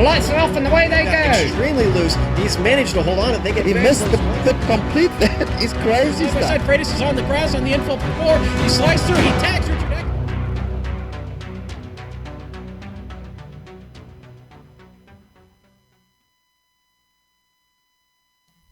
lights are off and away they go. Extremely loose. He's managed to hold on and He missed the complete that. He's crazy stuff. Side Freitas is on the grass on the infield floor. He slides through. He tags Richard Eck.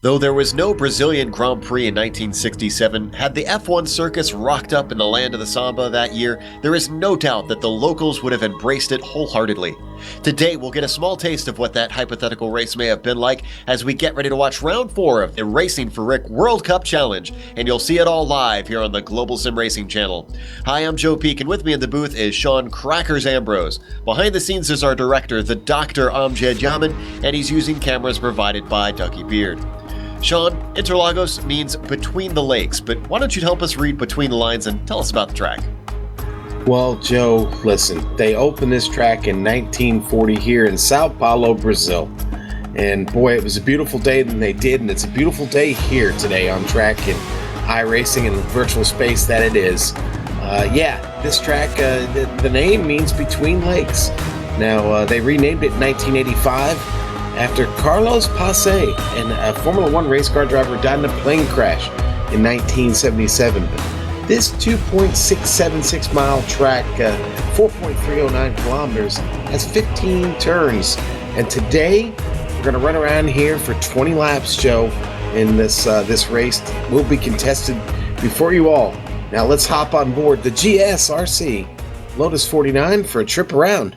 Though there was no Brazilian Grand Prix in 1967, had the F1 circus rocked up in the land of the samba that year, there is no doubt that the locals would have embraced it wholeheartedly. Today, we'll get a small taste of what that hypothetical race may have been like as we get ready to watch round 4 of the Racing for Rick World Cup Challenge, and you'll see it all live here on the Global Sim Racing channel. Hi, I'm Joe Peak, and with me in the booth is Sean Crackers Ambrose. Behind the scenes is our director, the Dr. Amjad Yaman, and he's using cameras provided by Ducky Beard. Sean, Interlagos means between the lakes, but why don't you help us read between the lines and tell us about the track? Well, Joe, listen, they opened this track in 1940 here in Sao Paulo, Brazil. And boy, it was a beautiful day when they did, and it's a beautiful day here today on track in iRacing and the virtual space that it is. This track, the name means between lakes. Now, they renamed it in 1985. After Carlos Pace, and a Formula One race car driver, died in a plane crash in 1977. But this 2.676 mile track, 4.309 kilometers, has 15 turns. And today, we're going to run around here for 20 laps, Joe, in this race. Will be contested before you all. Now let's hop on board the GSRC Lotus 49 for a trip around.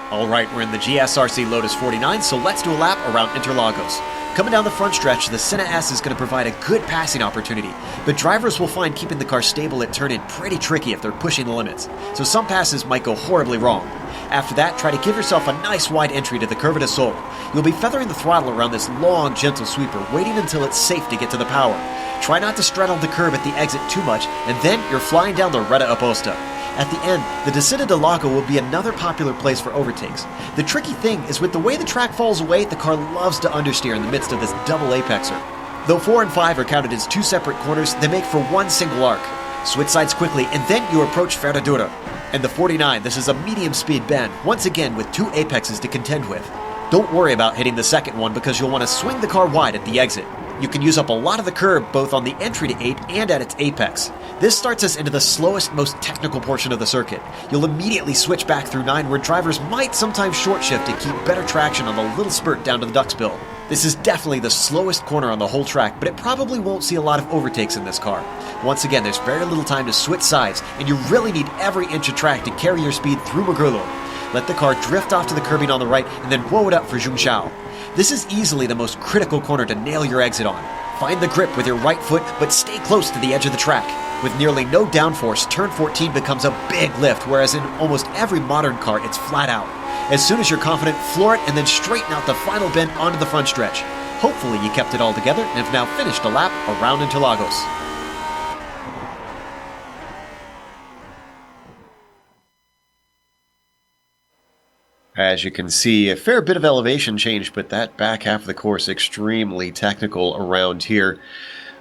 All right, we're in the GSRC Lotus 49, so let's do a lap around Interlagos. Coming down the front stretch, the Senna S is going to provide a good passing opportunity, but drivers will find keeping the car stable at turn-in pretty tricky if they're pushing the limits, so some passes might go horribly wrong. After that, try to give yourself a nice wide entry to the Curva de Sol. You'll be feathering the throttle around this long, gentle sweeper, waiting until it's safe to get to the power. Try not to straddle the curb at the exit too much, and then you're flying down the Reta Oposta. At the end, the Descida de Lago will be another popular place for overtakes. The tricky thing is with the way the track falls away, the car loves to understeer in the midst of this double apexer. Though 4 and 5 are counted as 2 separate corners, they make for one single arc. Switch sides quickly, and then you approach Ferradura. And the 49, this is a medium-speed bend, once again with 2 apexes to contend with. Don't worry about hitting the second one because you'll want to swing the car wide at the exit. You can use up a lot of the curb both on the entry to 8 and at its apex. This starts us into the slowest, most technical portion of the circuit. You'll immediately switch back through 9 where drivers might sometimes short shift to keep better traction on the little spurt down to the duckspill. This is definitely the slowest corner on the whole track, but it probably won't see a lot of overtakes in this car. Once again, there's very little time to switch sides, and you really need every inch of track to carry your speed through Magrulo. Let the car drift off to the curbing on the right, and then whoa it up for Junção. This is easily the most critical corner to nail your exit on. Find the grip with your right foot, but stay close to the edge of the track. With nearly no downforce, turn 14 becomes a big lift, whereas in almost every modern car, it's flat out. As soon as you're confident, floor it and then straighten out the final bend onto the front stretch. Hopefully you kept it all together and have now finished a lap around Interlagos. As you can see, a fair bit of elevation change, but that back half of the course extremely technical around here.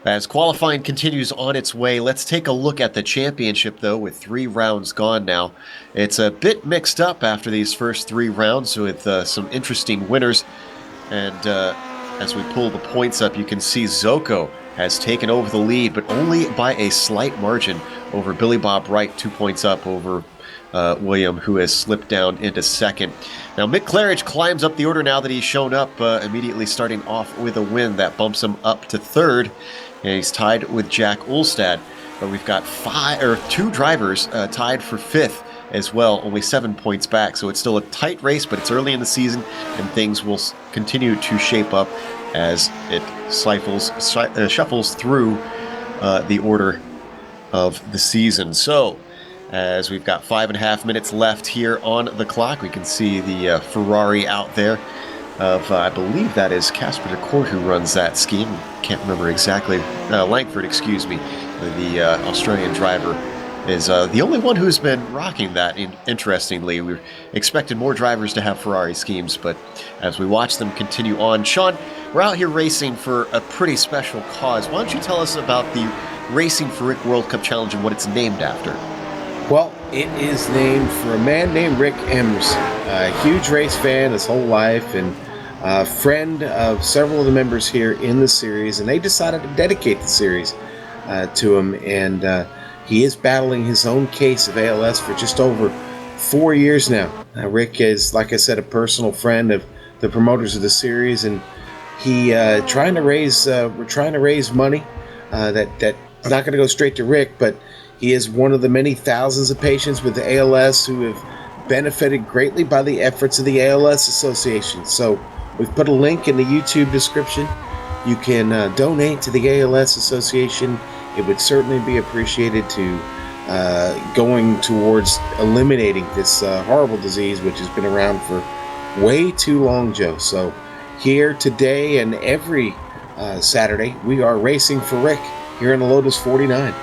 As qualifying continues on its way, let's take a look at the championship, though, with 3 rounds gone now. It's a bit mixed up after these first 3 rounds with some interesting winners. And as we pull the points up, you can see Zoko has taken over the lead, but only by a slight margin over Billy Bob Wright, 2 points up over William, who has slipped down into second. Now, Mick Claridge climbs up the order now that he's shown up, immediately starting off with a win. That bumps him up to third, and he's tied with Jack Ulstad. But we've got 2 drivers tied for fifth as well, only 7 points back. So it's still a tight race, but it's early in the season, and things will continue to shape up as it shuffles through the order of the season. So, as we've got 5.5 minutes left here on the clock, we can see the Ferrari out there of, I believe that is Casper de Court who runs that scheme. Can't remember exactly. Langford, excuse me. The Australian driver is the only one who's been rocking that. Interestingly, we expected more drivers to have Ferrari schemes, but as we watch them continue on, Sean, we're out here racing for a pretty special cause. Why don't you tell us about the Racing for Rick World Cup Challenge and what it's named after? Well, it is named for a man named Rick Emerson, a huge race fan his whole life and a friend of several of the members here in the series, and they decided to dedicate the series to him. And he is battling his own case of ALS for just over 4 years now. Rick is, like I said, a personal friend of the promoters of the series, and he we're trying to raise money that's not going to go straight to Rick, but he is one of the many thousands of patients with ALS who have benefited greatly by the efforts of the ALS Association. So we've put a link in the YouTube description. You can donate to the ALS Association. It would certainly be appreciated to going towards eliminating this horrible disease, which has been around for way too long, Joe. So here today and every Saturday, we are racing for Rick here in the Lotus 49.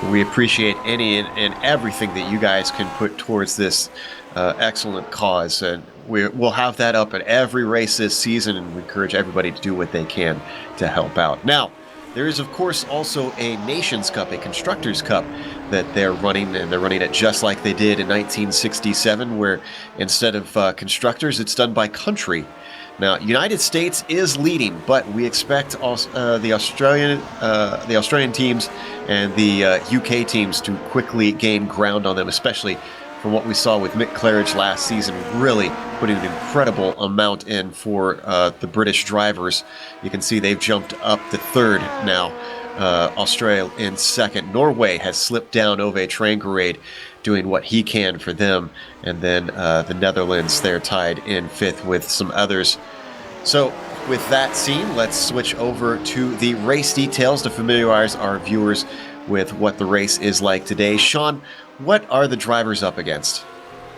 We appreciate any and everything that you guys can put towards this excellent cause. And we'll have that up at every race this season, and we encourage everybody to do what they can to help out. Now, there is, of course, also a Nations Cup, a Constructors' Cup that they're running, and they're running it just like they did in 1967, where instead of constructors, it's done by country. Now, United States is leading, but we expect the Australian teams and the UK teams to quickly gain ground on them, especially from what we saw with Mick Claridge last season, really putting an incredible amount in for the British drivers. You can see they've jumped up to third now. Australia in second. Norway has slipped down Ove Trangerade, doing what he can for them. And then the Netherlands, they're tied in fifth with some others. So with that seen, let's switch over to the race details to familiarize our viewers with what the race is like today. Sean, what are the drivers up against?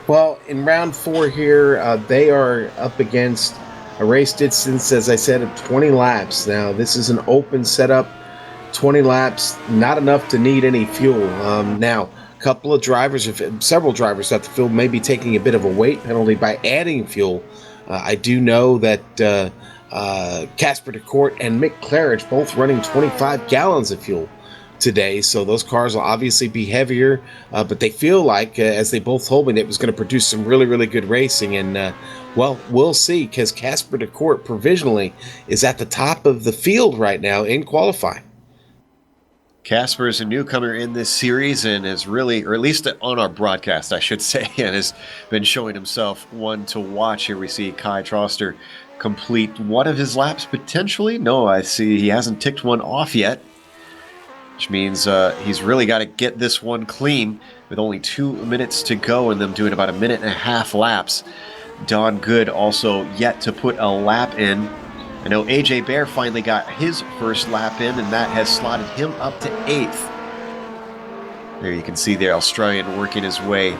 Well, in round 4 here, they are up against a race distance, as I said, of 20 laps. Now, this is an open setup, 20 laps, not enough to need any fuel. Now, several drivers at the field may be taking a bit of a weight penalty by adding fuel. I do know that Casper de Court and Mick Claridge both running 25 gallons of fuel today, so those cars will obviously be heavier, but they feel like, as they both told me, it was going to produce some really, really good racing. And well, we'll see, because Casper de Court provisionally is at the top of the field right now in qualifying. Casper is a newcomer in this series and has really, or at least on our broadcast, I should say, and has been showing himself one to watch. Here we see Kai Troster complete one of his laps, potentially. No, I see he hasn't ticked one off yet, which means he's really got to get this one clean with only 2 minutes to go and them doing about 1.5 minute laps. Don Good also yet to put a lap in. I know AJ Bear finally got his first lap in, and that has slotted him up to 8th. There you can see the Australian working his way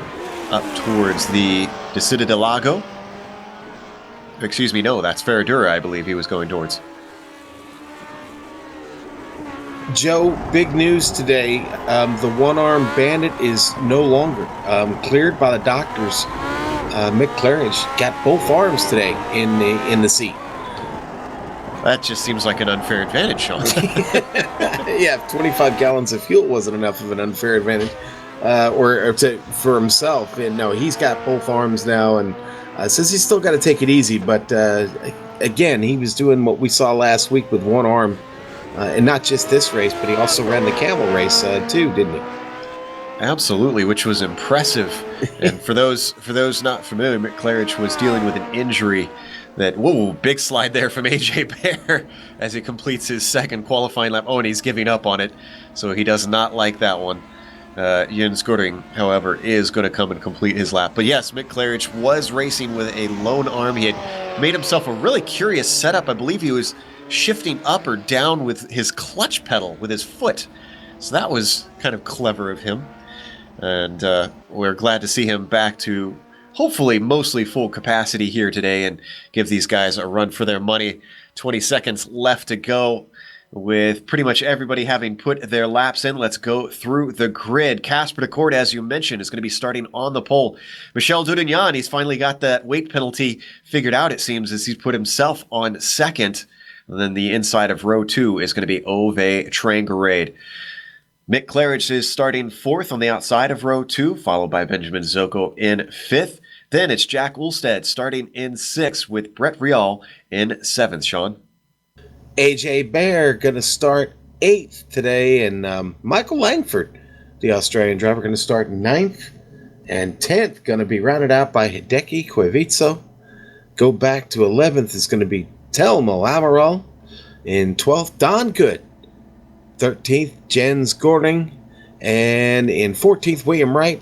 up towards the Descida del Lago. Excuse me, no, that's Ferradura, I believe he was going towards. Joe, big news today. The one-arm bandit is no longer cleared by the doctors. Mick Claridge got both arms today in the seat. That just seems like an unfair advantage, Sean. Yeah, if 25 gallons of fuel wasn't enough of an unfair advantage, for himself. And no, he's got both arms now, and says he's still got to take it easy. But again, he was doing what we saw last week with one arm, and not just this race, but he also ran the camel race too, didn't he? Absolutely, which was impressive. And for those not familiar, Mick Claridge was dealing with an injury. Whoa, big slide there from AJ Bear as he completes his second qualifying lap. Oh, and he's giving up on it, so he does not like that one. Jens Goering, however, is going to come and complete his lap. But yes, Mick Claridge was racing with a lone arm. He had made himself a really curious setup. I believe he was shifting up or down with his clutch pedal with his foot. So that was kind of clever of him. And we're glad to see him back to hopefully mostly full capacity here today and give these guys a run for their money. 20 seconds left to go with pretty much everybody having put their laps in. Let's go through the grid. Casper de Court, as you mentioned, is going to be starting on the pole. Michel Dudignan, he's finally got that weight penalty figured out, it seems, as he's put himself on second. And then the inside of row 2 is going to be Ove Trangerade. Mick Claridge is starting 4th on the outside of row 2, followed by Benjamin Zocco in 5th. Then it's Jack Ulstead starting in 6th with Brett Rial in 7th, Sean. AJ Bear going to start 8th today, and Michael Langford, the Australian driver, going to start 9th, and 10th going to be rounded out by Hideki Koivitso. Go back to 11th is going to be Telmo Amaral. In 12th, Don Good. 13th, Jens Gording. And in 14th, William Wright.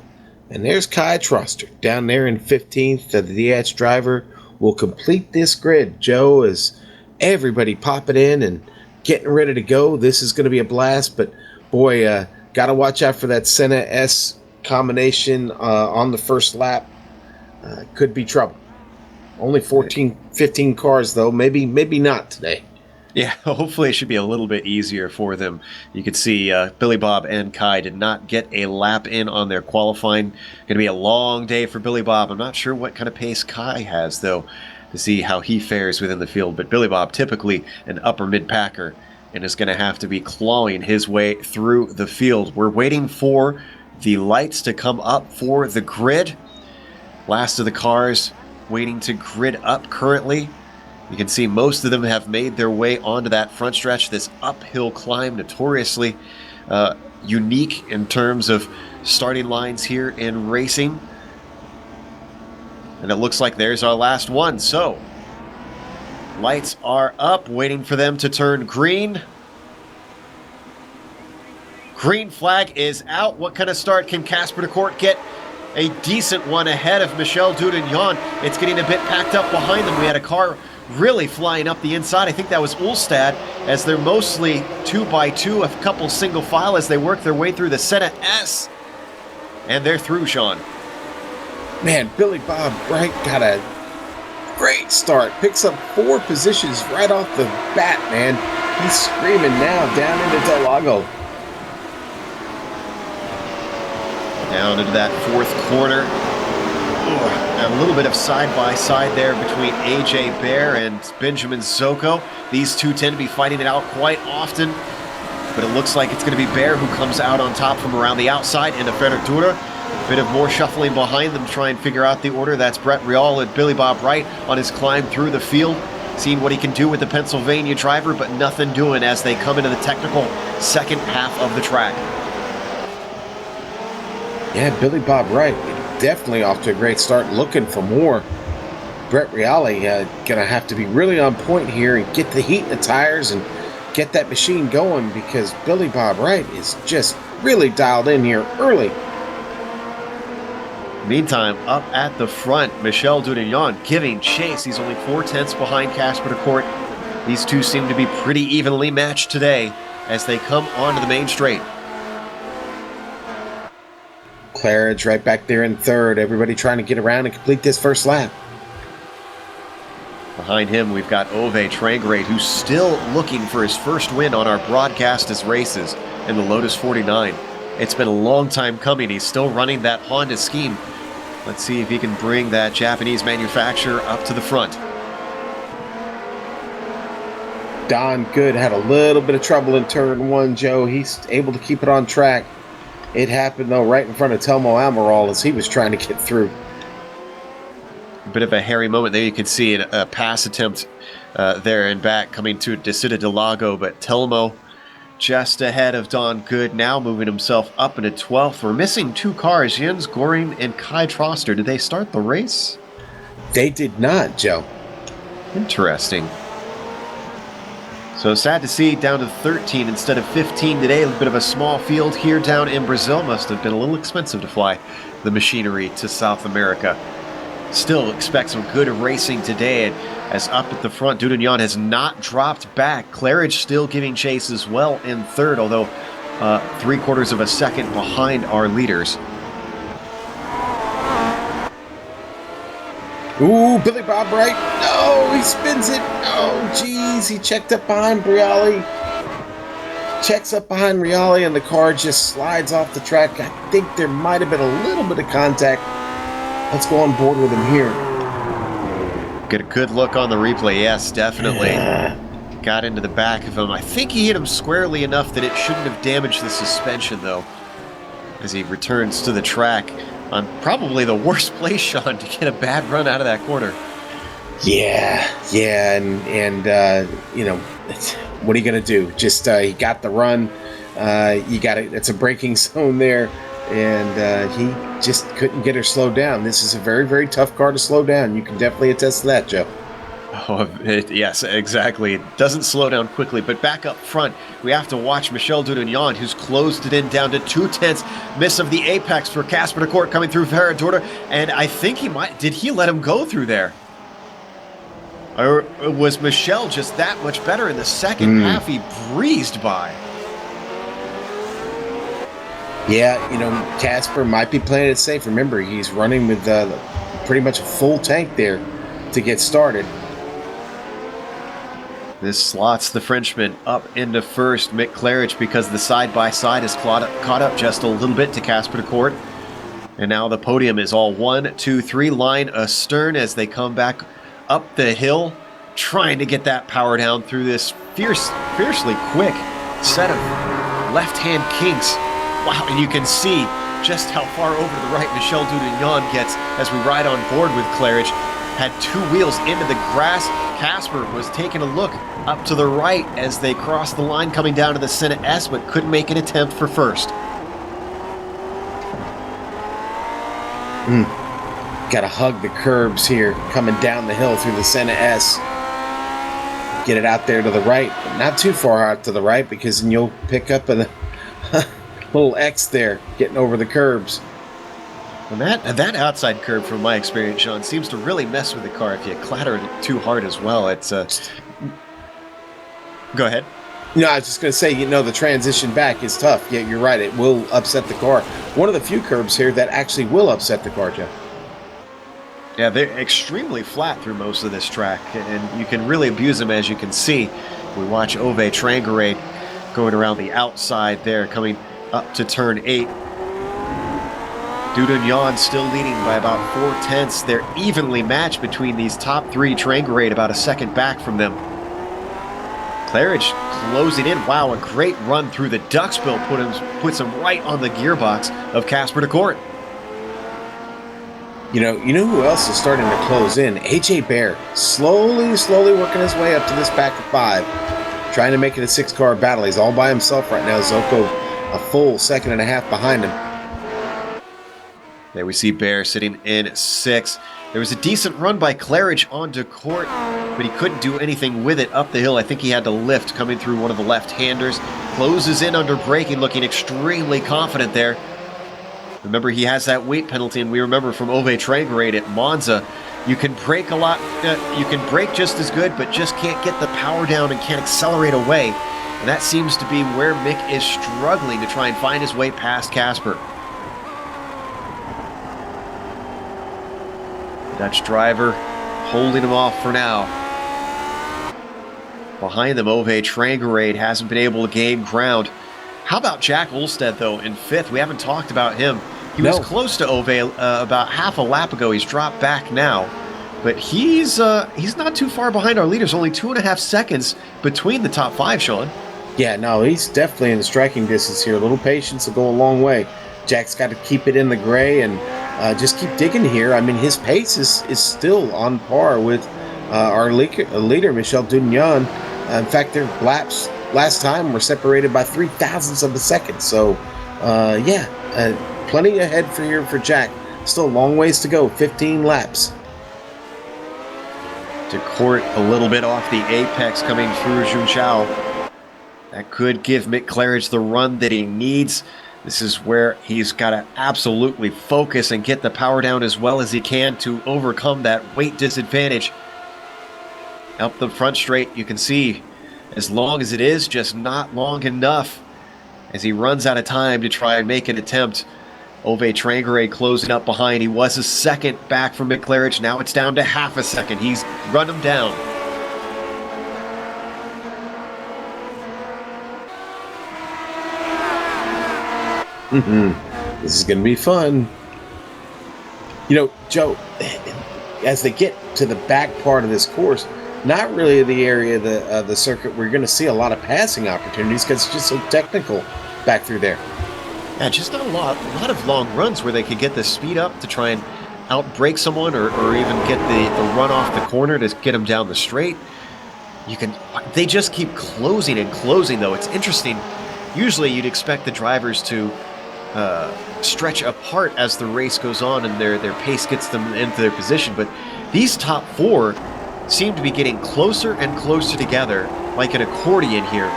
And there's Kai Troster down there in 15th. The DH driver will complete this grid, Joe, as everybody popping in and getting ready to go. This is going to be a blast, but boy, got to watch out for that Senna S combination on the first lap. Could be trouble. Only 15 cars, though. Maybe not today. Yeah, hopefully it should be a little bit easier for them. You could see Billy Bob and Kai did not get a lap in on their qualifying. Going to be a long day for Billy Bob. I'm not sure what kind of pace Kai has, though, to see how he fares within the field. But Billy Bob, typically an upper mid-packer, and is going to have to be clawing his way through the field. We're waiting for the lights to come up for the grid. Last of the cars waiting to grid up currently. You can see most of them have made their way onto that front stretch. This uphill climb, notoriously unique in terms of starting lines here in racing. And it looks like there's our last one. So, lights are up, waiting for them to turn green. Green flag is out. What kind of start can Casper de Kort get? A decent one ahead of Michel Dudignon. It's getting a bit packed up behind them. We had a car really flying up the inside. I think that was Ulstad, as they're mostly 2x2, a couple single file as they work their way through the Senna S. And they're through, Sean. Man, Billy Bob Wright got a great start. Picks up 4 positions right off the bat, man. He's screaming now down into Interlagos. Down into that 4th corner. A little bit of side-by-side there between AJ Bear and Benjamin Zocco. These two tend to be fighting it out quite often, but it looks like it's going to be Bear who comes out on top from around the outside into Ferratura. A bit of more shuffling behind them to try and figure out the order. That's Brett Rial and Billy Bob Wright on his climb through the field, seeing what he can do with the Pennsylvania driver, but nothing doing as they come into the technical second half of the track. Yeah, Billy Bob Wright definitely off to a great start, looking for more. Brett Riali gonna have to be really on point here and get the heat in the tires and get that machine going, because Billy Bob Wright is just really dialed in here early. Meantime, up at the front, Michel Dudignon giving chase. He's only 4/10 behind Casper de Kort. These two seem to be pretty evenly matched today as they come onto the main straight. Claridge right back there in 3rd. Everybody trying to get around and complete this first lap. Behind him, we've got Ove Trangrate, who's still looking for his first win on our broadcast as races in the Lotus 49. It's been a long time coming. He's still running that Honda scheme. Let's see if he can bring that Japanese manufacturer up to the front. Don Good had a little bit of trouble in turn 1, Joe. He's able to keep it on track. It happened, though, right in front of Telmo Amaral as he was trying to get through. A bit of a hairy moment there. You can see a pass attempt there and back coming to Desida de Lago, but Telmo just ahead of Don Good, now moving himself up into 12th. We're missing 2 cars, Jens Goring and Kai Troster. Did they start the race? They did not, Joe. Interesting. So sad to see down to 13 instead of 15 today. A bit of a small field here down in Brazil. Must have been a little expensive to fly the machinery to South America. Still expect some good racing today, as up at the front, Dudignon has not dropped back. Claridge still giving chase as well in 3rd, although 3/4 of a second behind our leaders. Ooh, Billy Bob Wright. No, he spins it. Oh, geez. He checked up behind Briali. Checks up behind Riali, and the car just slides off the track. I think there might have been a little bit of contact. Let's go on board with him here. Get a good look on the replay. Yes, definitely. got into the back of him. I think he hit him squarely enough that it shouldn't have damaged the suspension, though, as he returns to the track on probably the worst place, Sean, to get a bad run out of that corner. Yeah, and you know, what are you gonna do? Just he got the run. You got it. It's a braking zone there, and he just couldn't get her slowed down. This is a very, very tough car to slow down. You can definitely attest to that, Joe. Oh, yes, exactly. It doesn't slow down quickly, but back up front, we have to watch Michel Dudagnan, who's closed it in down to 2/10 miss of the apex for Casper de Court coming through Ferradorda, and I think he might. Did he let him go through there? Or was Michel just that much better in the second half? He breezed by. Yeah, you know, Casper might be playing it safe. Remember, he's running with pretty much a full tank there to get started. This slots the Frenchman up into first, Mick Claridge, because the side-by-side is caught up just a little bit to Casper de Court. And now the podium is all 1, 2, 3 line astern as they come back up the hill, trying to get that power down through this fiercely quick set of left-hand kinks. Wow, and you can see just how far over to the right Michel Dudagnan gets as we ride on board with Claridge. Had 2 wheels into the grass. Casper was taking a look up to the right as they crossed the line coming down to the Senna S, but couldn't make an attempt for first. Got to hug the curbs here, coming down the hill through the Senna S. Get it out there to the right, but not too far out to the right, because then you'll pick up a little X there, getting over the curbs. And that outside curb, from my experience, Sean, seems to really mess with the car if you clatter it too hard as well. It's Go ahead. No, I was just going to say, you know, the transition back is tough. Yeah, you're right. It will upset the car. One of the few curbs here that actually will upset the car, Jeff. Yeah, they're extremely flat through most of this track, and you can really abuse them, as you can see. We watch Ove Trangarade going around the outside there, coming up to turn 8. Dudagnan still leading by about 4/10. They're evenly matched between these top 3. Trangarade about a second back from them. Claridge closing in. Wow, a great run through the duckspill puts him right on the gearbox of Casper de Court. You know who else is starting to close in? AJ Bear, slowly working his way up to this back of 5, trying to make it a 6-car battle. He's all by himself right now. Zoko a full 2.5 behind him. There we see Bear sitting in 6th. There was a decent run by Claridge on de Court, but he couldn't do anything with it up the hill. I think he had to lift coming through one of the left-handers. Closes in under braking, looking extremely confident there. Remember, he has that weight penalty, and we remember from Ove Trangarade at Monza, you can brake a lot, you can brake just as good, but just can't get the power down and can't accelerate away. And that seems to be where Mick is struggling to try and find his way past Casper. Dutch driver holding him off for now. Behind them, Ove Trangarade hasn't been able to gain ground. How about Jack Olstead, though, in 5th? We haven't talked about him. He was close to Ove about half a lap ago. He's dropped back now. But he's not too far behind our leaders. Only 2.5 seconds between the top 5, Sean. Yeah, no, he's definitely in striking distance here. A little patience will go a long way. Jack's got to keep it in the gray and just keep digging here. I mean, his pace is still on par with our leader, Michel Dudagnan. In fact, their laps last time were separated by 0.003 of a second. So, plenty ahead for Jack. Still a long ways to go, 15 laps. De Court a little bit off the apex coming through Junchao. That could give Mick Claridge the run that he needs. This is where he's got to absolutely focus and get the power down as well as he can to overcome that weight disadvantage. Up the front straight, you can see, as long as it is, just not long enough as he runs out of time to try and make an attempt. Ove Trangarade closing up behind. He was a second back from Mick Claridge. Now it's down to half a second. He's run him down. This is going to be fun. You know, Joe, as they get to the back part of this course, not really the area of the circuit where you're going to see a lot of passing opportunities because it's just so technical back through there. Yeah, just not a lot of long runs where they could get the speed up to try and outbrake someone or even get the run off the corner to get them down the straight. They just keep closing and closing, though. It's interesting. Usually you'd expect the drivers to stretch apart as the race goes on and their pace gets them into their position, but these top four seem to be getting closer and closer together like an accordion here,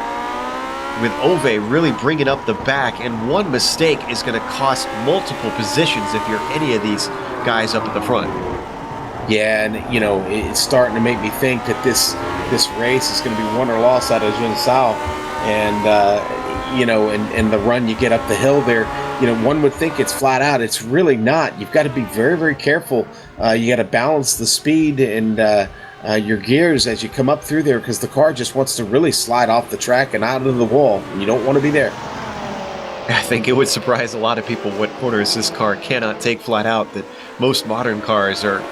with Ove really bringing up the back, and one mistake is going to cost multiple positions if you're any of these guys up at the front. Yeah, and it's starting to make me think that this race is going to be won or lost out of Junsao, and the run you get up the hill there, one would think it's flat out. It's really not. You've got to be very, very careful. You got to balance the speed and your gears as you come up through there, because the car just wants to really slide off the track and out of the wall, and you don't want to be there. I think it would surprise a lot of people what corners this car cannot take flat out, that most modern cars are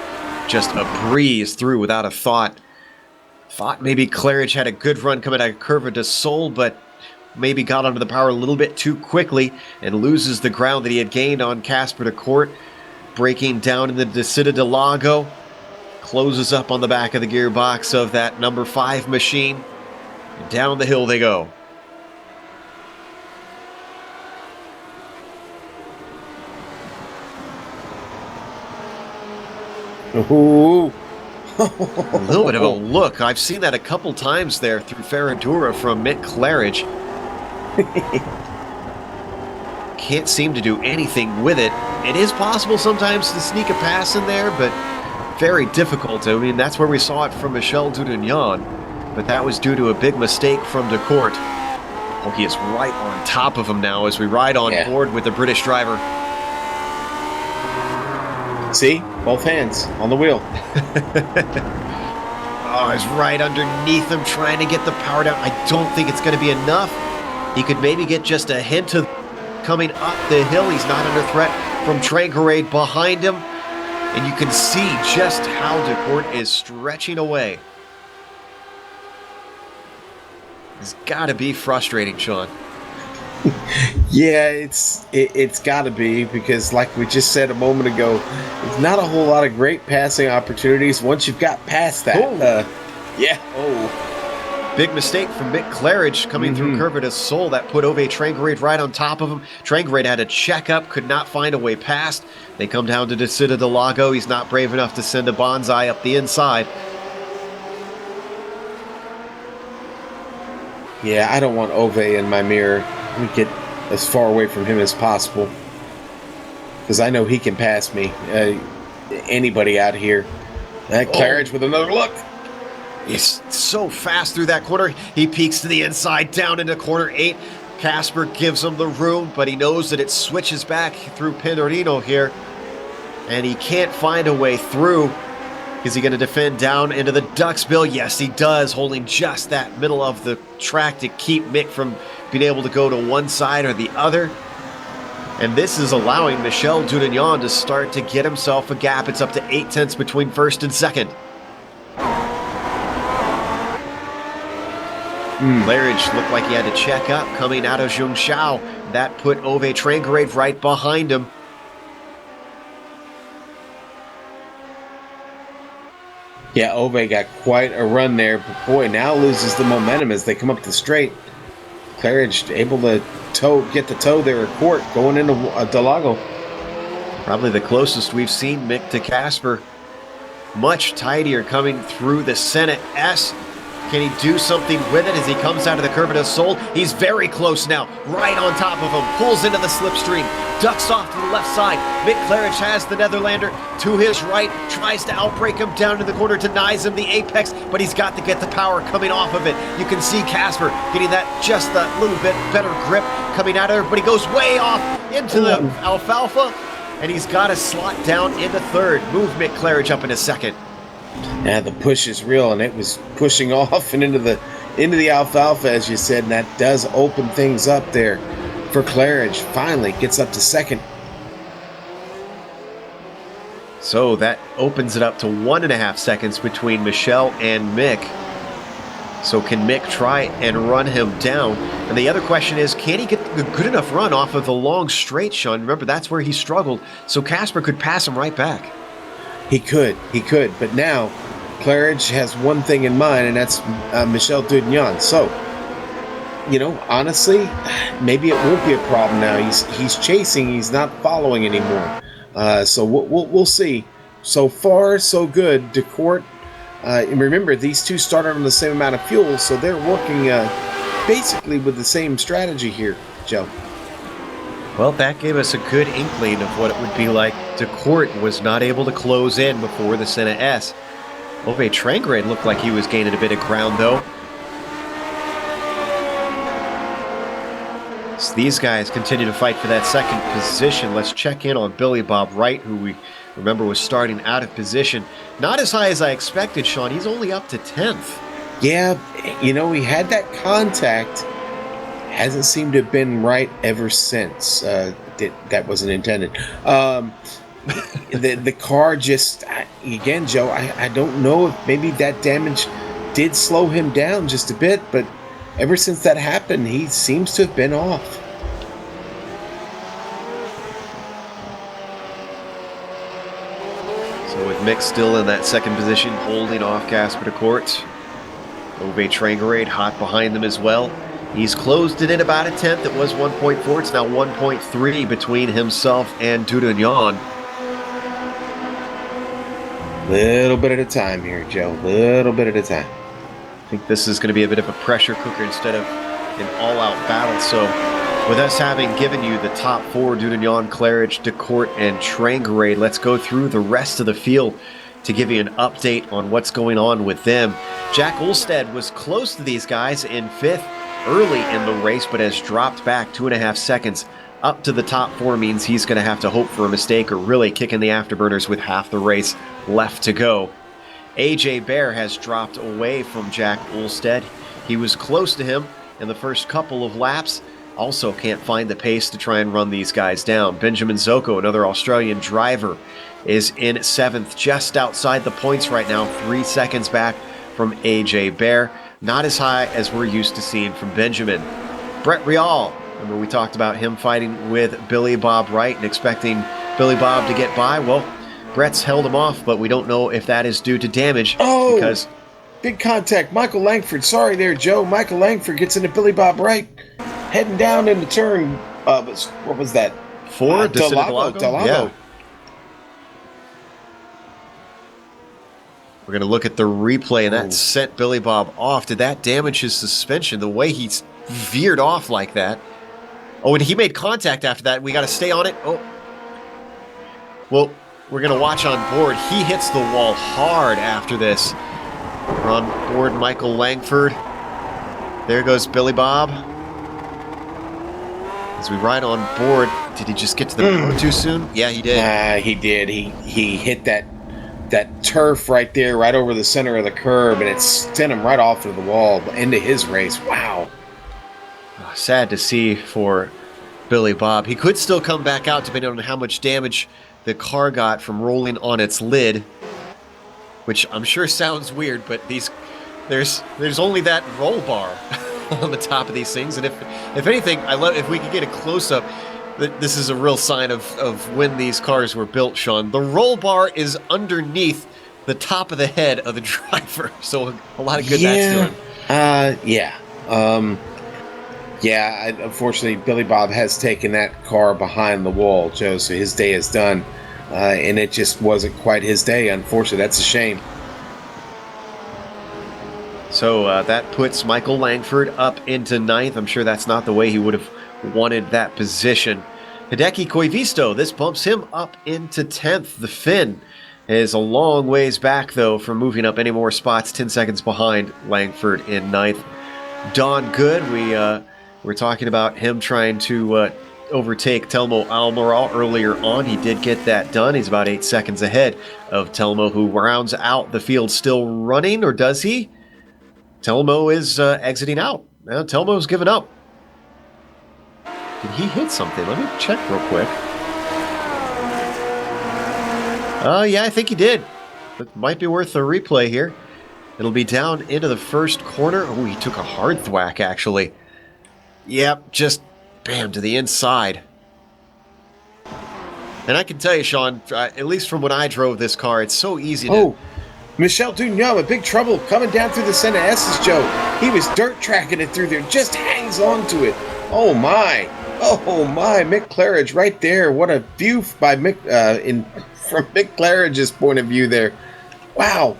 just a breeze through without a thought. Thought maybe Claridge had a good run coming out of Curva de Sol, but maybe got onto the power a little bit too quickly and loses the ground that he had gained on Casper de Court, breaking down in the Descida de Lago. Closes up on the back of the gearbox of that number 5 machine. And down the hill they go. Ooh. A little bit of a look. I've seen that a couple times there through Ferradura from Mick Claridge. Can't seem to do anything with it. It is possible sometimes to sneak a pass in there, but very difficult. I mean, that's where we saw it from Michel Dudagnan, but that was due to a big mistake from de Court. Oh, he is right on top of him now as we ride on board with the British driver. See? Both hands on the wheel. Oh, he's right underneath him trying to get the power down. I don't think it's going to be enough. He could maybe get just a hint of coming up the hill. He's not under threat from Tranqueray behind him. And you can see just how de Court is stretching away. It's got to be frustrating, Sean. Yeah, it's got to be, because like we just said a moment ago, there's not a whole lot of great passing opportunities once you've got past that. Big mistake from Mick Claridge coming through Curva de Sol that put Ove Tranqueray right on top of him. Tranqueray had a check up, could not find a way past. They come down to Descida de Lago. He's not brave enough to send a bonsai up the inside. Yeah, I don't want Ove in my mirror. Let me get as far away from him as possible, because I know he can pass me. Anybody out here. Claridge with another look. He's so fast through that corner. He peeks to the inside, down into corner 8. Casper gives him the room, but he knows that it switches back through Pendorino here, and he can't find a way through. Is he going to defend down into the Ducksbill? Yes, he does, holding just that middle of the track to keep Mick from being able to go to one side or the other. And this is allowing Michel Dudagnan to start to get himself a gap. It's up to 8 tenths between first and second. Claridge looked like he had to check up coming out of Zhongshao. That put Ove Tranqueray right behind him. Yeah, Ove got quite a run there, but boy, now loses the momentum as they come up the straight. Claridge able to get the toe there at Court going into Del Lago. Probably the closest we've seen Mick to Casper. Much tidier coming through the Senna S. Can he do something with it as he comes out of the Curva de Sol? He's very close now, right on top of him, pulls into the slipstream, ducks off to the left side. Mick Claridge has the Netherlander to his right, tries to outbrake him down to the corner, denies him the apex, but he's got to get the power coming off of it. You can see Casper getting that just a little bit better grip coming out of it, but he goes way off into the alfalfa, and he's got to slot down into third. Move Mick Claridge up into second. Yeah, the push is real, and it was pushing off and into the alfalfa, as you said, and that does open things up there for Claridge. Finally gets up to second. So that opens it up to 1.5 seconds between Michelle and Mick. So can Mick try and run him down? And the other question is, can he get a good enough run off of the long straight, Sean? Remember, that's where he struggled. So Casper could pass him right back. He could. But now, Claridge has one thing in mind, and that's Michel Dudignon. So, honestly, maybe it won't be a problem now. He's chasing. He's not following anymore. So we'll see. So far, so good. DeCourt. And remember, these two started on the same amount of fuel, so they're working basically with the same strategy here, Joe. Well, that gave us a good inkling of what it would be like. DeCourt was not able to close in before the Senna S. Ove Trangrade looked like he was gaining a bit of ground, though. So these guys continue to fight for that second position. Let's check in on Billy Bob Wright, who we remember was starting out of position. Not as high as I expected, Sean. He's only up to 10th. Yeah, he had that contact. Hasn't seemed to have been right ever since. That wasn't intended. The car just, again, Joe, I don't know if maybe that damage did slow him down just a bit, but ever since that happened, he seems to have been off. So with Mick still in that second position, holding off Casper DeCourt. Ove Trangrade hot behind them as well. He's closed it in about a 10th. It was 1.4. It's now 1.3 between himself and Dudignon. Little bit at a time here, Joe. Little bit at a time. I think this is going to be a bit of a pressure cooker instead of an all-out battle. So with us having given you the top four, Dudignon, Claridge, DeCourt, and Trangrade, let's go through the rest of the field to give you an update on what's going on with them. Jack Olstead was close to these guys in 5th early in the race, but has dropped back 2.5 seconds. Up to the top four means he's going to have to hope for a mistake or really kick in the afterburners with half the race left to go. AJ Bear has dropped away from Jack Olstead. He was close to him in the first couple of laps. Also can't find the pace to try and run these guys down. Benjamin Zoko, another Australian driver, is in 7th, just outside the points right now, 3 seconds back from AJ Bear. Not as high as we're used to seeing from Benjamin. Brett Rial, remember we talked about him fighting with Billy Bob Wright and expecting Billy Bob to get by. Well, Brett's held him off, but we don't know if that is due to damage. Oh, because big contact. Michael Langford. Sorry there, Joe. Michael Langford gets into Billy Bob Wright. Heading down into turn, what was that? 4? Interlagos. Yeah. We're going to look at the replay, and that sent Billy Bob off. Did that damage his suspension? The way he veered off like that. Oh, and he made contact after that. We got to stay on it. Oh. Well, we're going to watch on board. He hits the wall hard after this. We're on board Michael Langford. There goes Billy Bob. As we ride on board, did he just get to the board too soon? Yeah, he did. He did. He hit that turf right there, right over the center of the curb, and it sent him right off of the wall into his race. Wow. Sad to see for Billy Bob. He could still come back out depending on how much damage the car got from rolling on its lid, which I'm sure sounds weird, but there's only that roll bar on the top of these things, and if anything, if we could get a close-up. This is a real sign of when these cars were built, Sean. The roll bar is underneath the top of the head of the driver, so a lot of good that's doing. Unfortunately, Billy Bob has taken that car behind the wall, Joe, so his day is done. And it just wasn't quite his day, unfortunately. That's a shame. So that puts Michael Langford up into 9th. I'm sure that's not the way he would have wanted that position. Hideki Koivisto, this bumps him up into 10th. The Finn is a long ways back, though, from moving up any more spots, 10 seconds behind Langford in 9th. Don Good, we're talking about him trying to overtake Telmo Almiral earlier on. He did get that done. He's about 8 seconds ahead of Telmo, who rounds out the field. Still running, or does he? Telmo is exiting out. Telmo's given up. Did he hit something? Let me check real quick. Yeah, I think he did. It might be worth a replay here. It'll be down into the first corner. Oh, he took a hard thwack, actually. Yep, just bam to the inside. And I can tell you, Sean, at least from when I drove this car, it's so easy to... Oh, Michel Dugnon in big trouble coming down through the Senna S's, Joe. He was dirt tracking it through there, just hangs on to it. Oh my, Mick Claridge right there. What a view by Mick, from Mick Claridge's point of view there. Wow.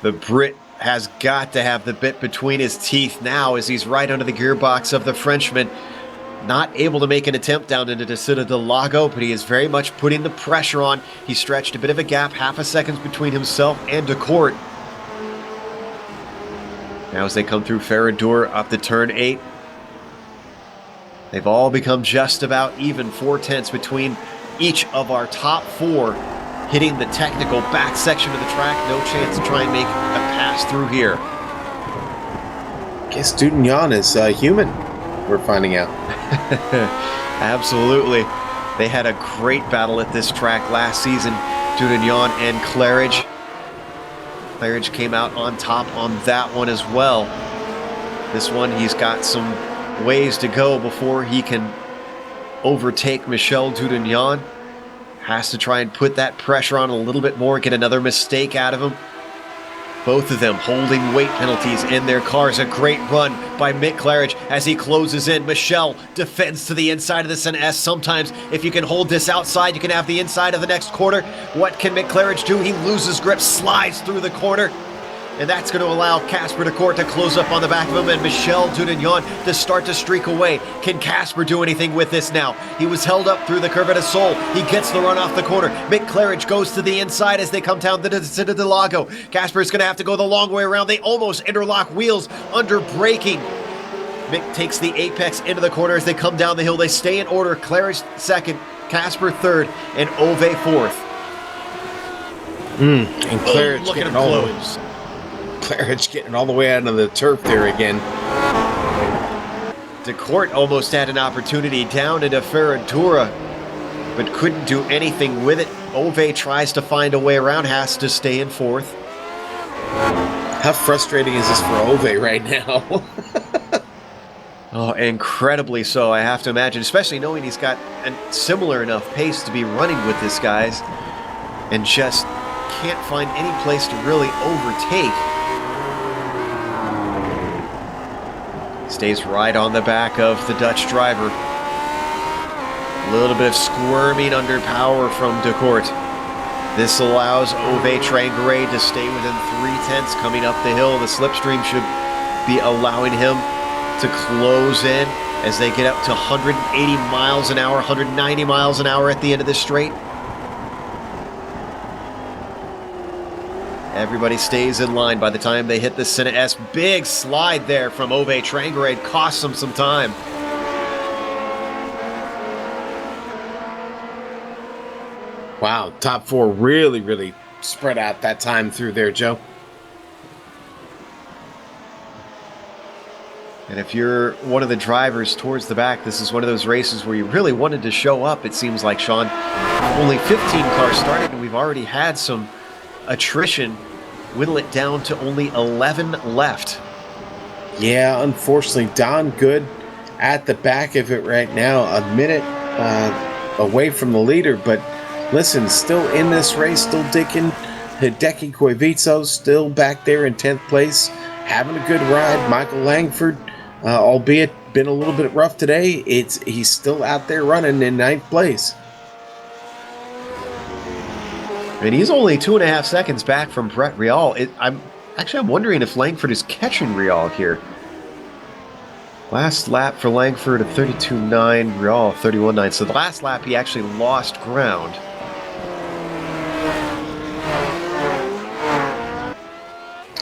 The Brit has got to have the bit between his teeth now as he's right under the gearbox of the Frenchman. Not able to make an attempt down into the Interlagos, but he is very much putting the pressure on. He stretched a bit of a gap, half a second between himself and Decourt. Now as they come through Ferradura up to turn 8, they've all become just about even, 4/10 between each of our top 4 hitting the technical back section of the track. No chance to try and make a pass through here. Guess Dugnon is human, we're finding out. Absolutely. They had a great battle at this track last season, Dugnon and Claridge. Claridge came out on top on that one as well. This one, he's got some ways to go before he can overtake Michel Dugnon. Has to try and put that pressure on a little bit more, get another mistake out of him. Both of them holding weight penalties in their cars. A great run by Mick Claridge as he closes in. Michel defends to the inside of the Senna S. Sometimes if you can hold this outside, you can have the inside of the next corner. What can Mick Claridge do? He loses grip, slides through the corner. And that's going to allow Casper Decourt to close up on the back of him and Michel Dugnon to start to streak away. Can Casper do anything with this now? He was held up through the curve at a Sol. He gets the run off the corner. Mick Claridge goes to the inside as they come down to the Interlagos. Casper's going to have to go the long way around. They almost interlock wheels under braking. Mick takes the apex into the corner as they come down the hill. They stay in order. Claridge second, Casper third, and Ove fourth. And Claridge look at him getting all close. Claridge getting all the way out of the turf there again. Decourt almost had an opportunity down into Ferradura, but couldn't do anything with it. Ove tries to find a way around, has to stay in fourth. How frustrating is this for Ove right now? Oh, incredibly so, I have to imagine, especially knowing he's got a similar enough pace to be running with this guys and just can't find any place to really overtake. Stays right on the back of the Dutch driver. A little bit of squirming under power from Decourt. This allows Ove Trangaré to stay within 3/10 coming up the hill. The slipstream should be allowing him to close in as they get up to 180 miles an hour, 190 miles an hour at the end of this straight. Everybody stays in line by the time they hit the Senna S. Big slide there from Ove Trangaré. Costs them some time. Wow, top 4 really spread out that time through there, Joe. And if you're one of the drivers towards the back, this is one of those races where you really wanted to show up, it seems like, Sean. Only 15 cars started, and we've already had some attrition, whittle it down to only 11 left. Yeah, unfortunately, Don Good at the back of it right now, a minute away from the leader, but listen, still in this race, still digging. Hideki Koivisto still back there in 10th place, having a good ride. Michael Langford, albeit been a little bit rough today, he's still out there running in 9th place. And he's only 2.5 seconds back from Brett Rial. I'm wondering if Langford is catching Rial here. Last lap for Langford at 32.9, Rial 31.9. So the last lap he actually lost ground.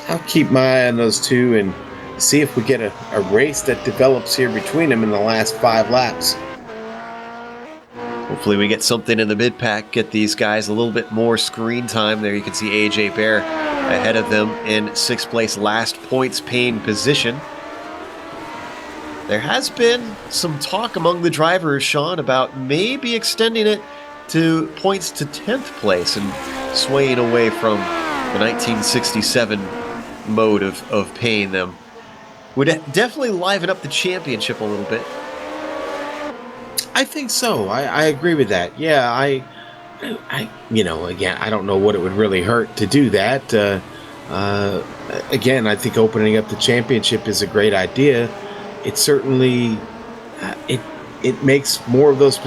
I'll keep my eye on those two and see if we get a race that develops here between them in the last 5 laps. Hopefully we get something in the mid-pack, get these guys a little bit more screen time. There you can see AJ Bear ahead of them in 6th place, last points paying position. There has been some talk among the drivers, Sean, about maybe extending it to points to 10th place and swaying away from the 1967 mode of paying them. Would definitely liven up the championship a little bit. I think so. I agree with that. Yeah, I again, I don't know what it would really hurt to do that. Again, I think opening up the championship is a great idea. It certainly, it makes more of those.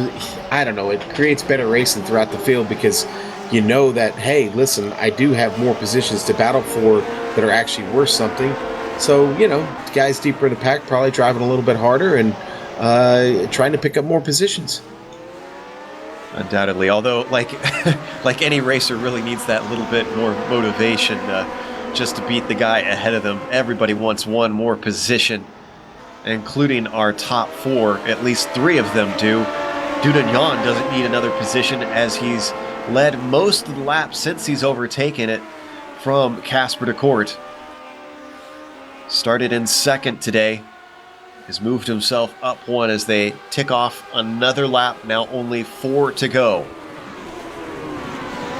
I don't know. It creates better racing throughout the field because you know that, hey, listen, I do have more positions to battle for that are actually worth something. So, guys deeper in the pack probably driving a little bit harder and trying to pick up more positions. Undoubtedly, although like any racer really needs that little bit more motivation just to beat the guy ahead of them. Everybody wants one more position, including our top four. At least three of them do. Dudagnon doesn't need another position as he's led most of the laps since he's overtaken it from Casper de Court. Started in second today. Has moved himself up one as they tick off another lap. Now only 4 to go.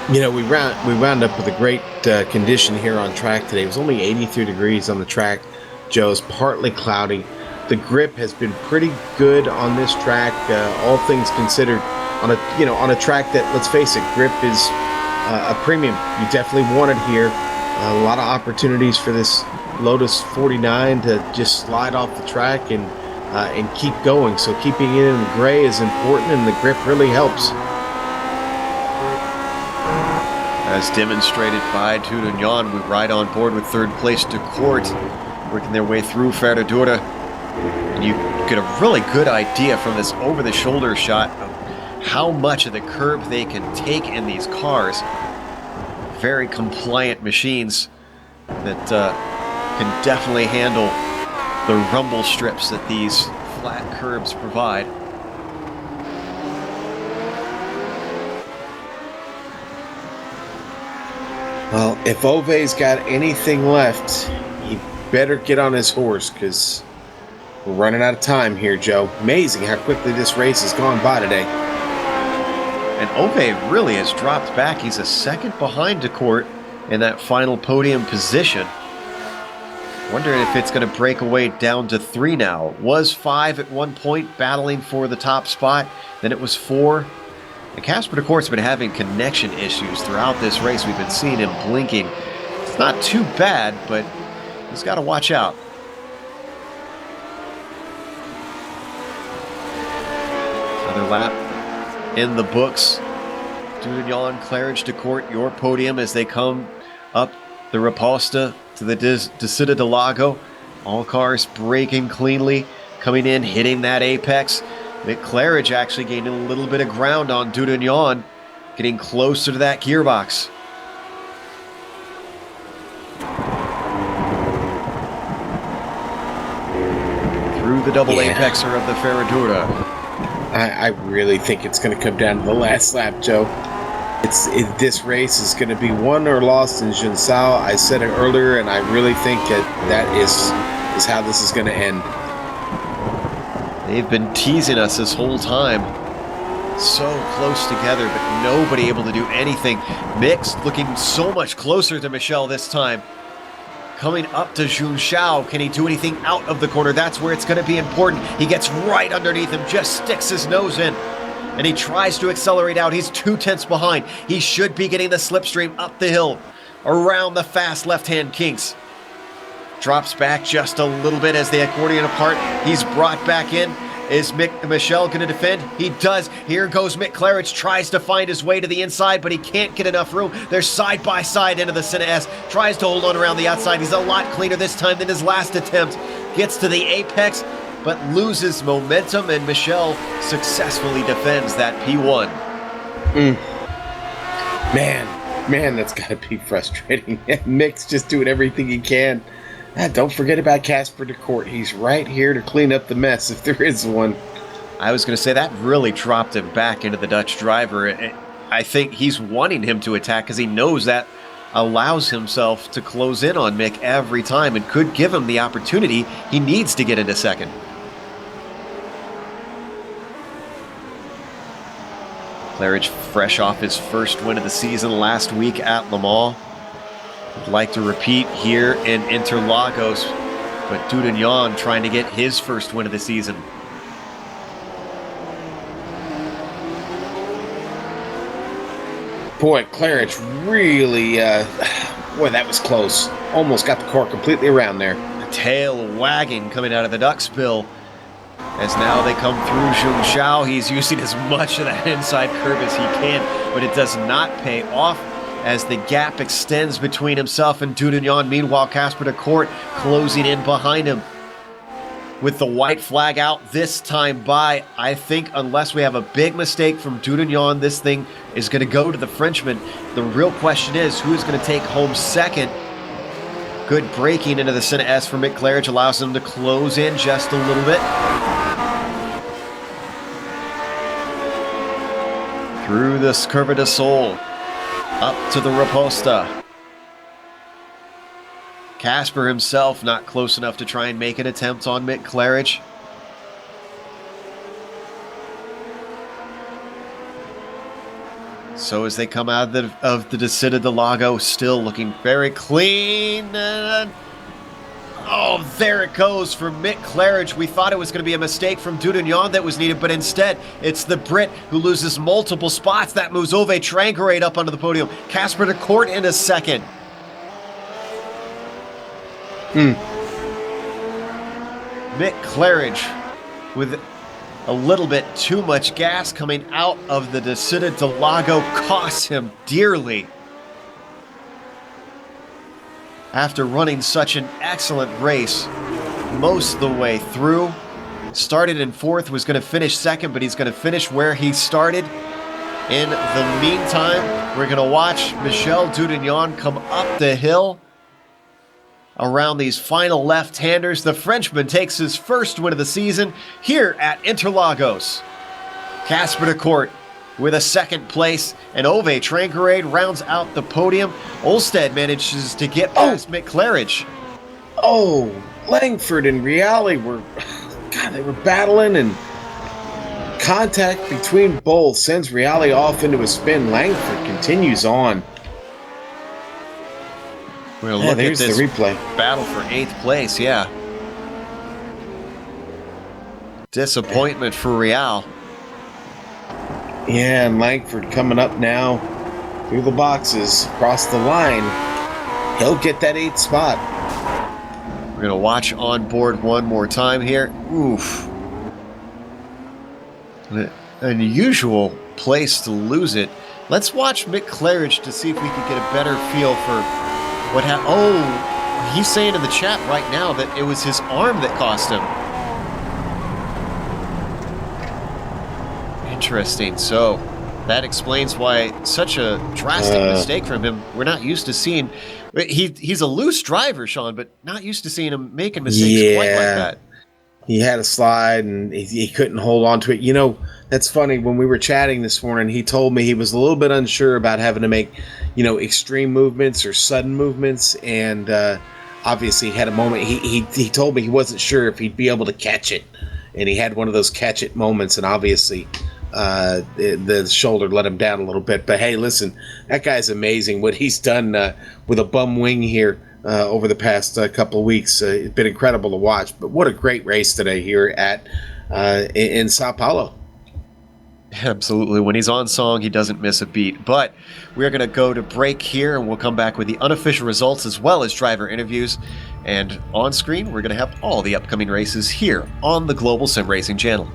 We wound up with a great condition here on track today. It was only 83 degrees on the track. Joe's partly cloudy. The grip has been pretty good on this track, all things considered. On a track that, let's face it, grip is a premium. You definitely want it here. A lot of opportunities for this Lotus 49 to just slide off the track and keep going. So keeping it in the gray is important, and the grip really helps. As demonstrated by Dudagnon, we ride on board with third place de Court, working their way through Ferradura. And you get a really good idea from this over-the-shoulder shot of how much of the curb they can take in these cars. Very compliant machines that can definitely handle the rumble strips that these flat curbs provide. Well, if Ove's got anything left, he better get on his horse because we're running out of time here, Joe. Amazing how quickly this race has gone by today. And Ove really has dropped back. He's a second behind de Court in that final podium position. Wondering if it's going to break away down to 3 now. Was 5 at one point, battling for the top spot. Then it was 4. And Casper de Court's been having connection issues throughout this race. We've been seeing him blinking. It's not too bad, but he's got to watch out. Another lap in the books. Dudagnon, Claridge, de Court, your podium as they come up the Riposta to the Descida del Lago. All cars braking cleanly, coming in, hitting that apex. Mick Claridge actually gaining a little bit of ground on Dudagnon, getting closer to that gearbox. Through the double apexer of the Ferradura. I really think it's going to come down to the last lap, Joe. This race is going to be won or lost in Jinsao. I said it earlier, and I really think that is how this is going to end. They've been teasing us this whole time. So close together, but nobody able to do anything. Mick's looking so much closer to Michel this time. Coming up to Jun Xiao. Can he do anything out of the corner? That's where it's going to be important. He gets right underneath him, just sticks his nose in. And he tries to accelerate out. He's 2 tenths behind. He should be getting the slipstream up the hill, around the fast left-hand kinks. Drops back just a little bit as the accordion apart. He's brought back in. Is Michel going to defend? He does. Here goes Mick Claridge. Tries to find his way to the inside, but he can't get enough room. They're side by side into the Senna S. Tries to hold on around the outside. He's a lot cleaner this time than his last attempt. Gets to the apex, but loses momentum, and Michel successfully defends that P1. Man, that's got to be frustrating. Mick's just doing everything he can. Don't forget about Casper de Court. He's right here to clean up the mess if there is one. I was going to say that really dropped him back into the Dutch driver. I think he's wanting him to attack because he knows that allows himself to close in on Mick every time and could give him the opportunity he needs to get into second. Claridge fresh off his first win of the season last week at Le Mans. Would like to repeat here in Interlagos, but Dudagnon trying to get his first win of the season. Boy, Claridge really, boy, that was close. Almost got the car completely around there. The tail wagging coming out of the duck spill. As now they come through Jung Xiao, he's using as much of that inside curve as he can, but it does not pay off as the gap extends between himself and Dudagnon. Meanwhile, Casper de Court closing in behind him. With the white flag out this time by, I think unless we have a big mistake from Dudagnon, this thing is going to go to the Frenchman. The real question is, who's going to take home second? Good braking into the Senna S for Mick Claridge allows him to close in just a little bit. Through this Curva de Sol, up to the Riposta. Casper himself not close enough to try and make an attempt on Mick Claridge. So as they come out of the Descida del Lago, still looking very clean. Oh, there it goes for Mick Claridge. We thought it was going to be a mistake from Dudagnon that was needed, but instead, it's the Brit who loses multiple spots. That moves Ove Trangarade up onto the podium. Casper de Court in a second. Mick Claridge with a little bit too much gas coming out of the Descida del Lago costs him dearly. After running such an excellent race most of the way through, started in fourth, was going to finish second, but he's going to finish where he started. In the meantime, we're going to watch Michel Dudagnon come up the hill around these final left-handers. The Frenchman takes his first win of the season here at Interlagos. Casper de Court with a second place, and Ove Trangarade rounds out the podium. Olstead manages to get past Mick Claridge. Oh, Langford and Reale were, God, they were battling, and contact between both sends Reale off into a spin. Langford continues on. We're going to look at this the replay. Battle for 8th place, yeah. Disappointment for Reale. Yeah, and Langford coming up now through the boxes, across the line. He'll get that 8th spot. We're going to watch on board one more time here. Oof. An unusual place to lose it. Let's watch Mick Claridge to see if we can get a better feel for what happened. Oh, he's saying in the chat right now that it was his arm that cost him. Interesting. So that explains why such a drastic mistake from him. We're not used to seeing. He's a loose driver, Sean, but not used to seeing him making mistakes quite like that. He had a slide and he couldn't hold on to it. You know, that's funny. When we were chatting this morning, he told me he was a little bit unsure about having to make, extreme movements or sudden movements. And obviously he had a moment. He told me he wasn't sure if he'd be able to catch it. And he had one of those catch it moments. And obviously the shoulder let him down a little bit. But hey, listen, that guy's amazing. What he's done with a bum wing here over the past couple of weeks. It's been incredible to watch. But what a great race today here at in Sao Paulo. Absolutely. When he's on song, he doesn't miss a beat. But we're going to go to break here, and we'll come back with the unofficial results as well as driver interviews. And on screen, we're going to have all the upcoming races here on the Global Sim Racing channel.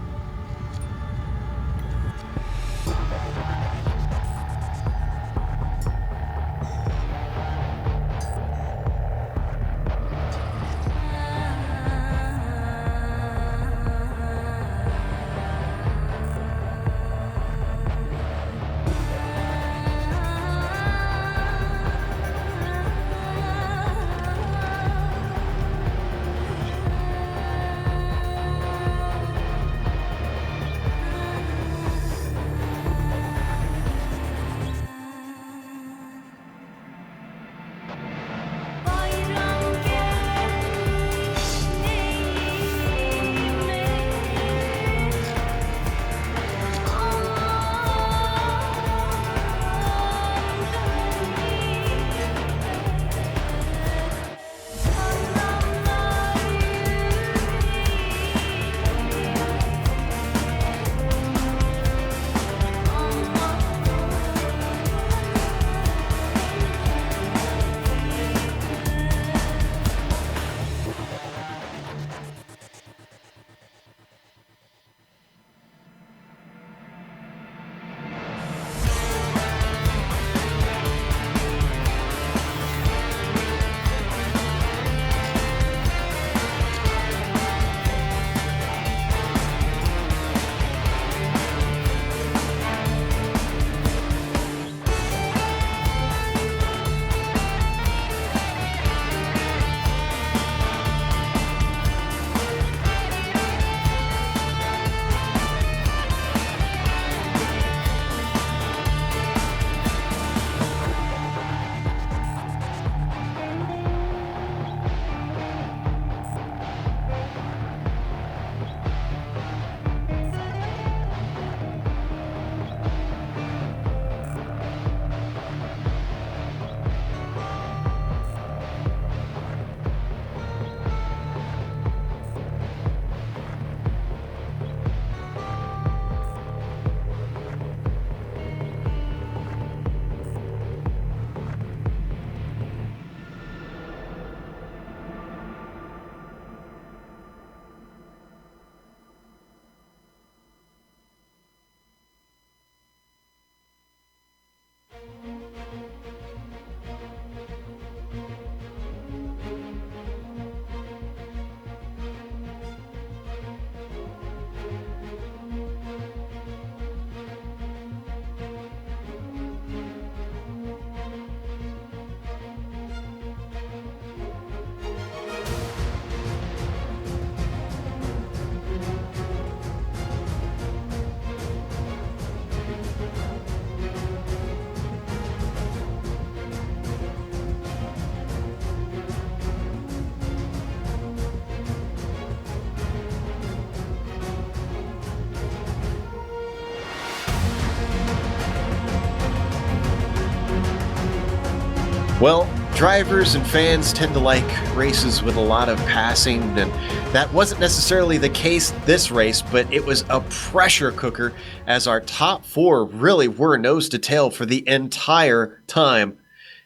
Well, drivers and fans tend to like races with a lot of passing, and that wasn't necessarily the case this race, but it was a pressure cooker as our top four really were nose to tail for the entire time.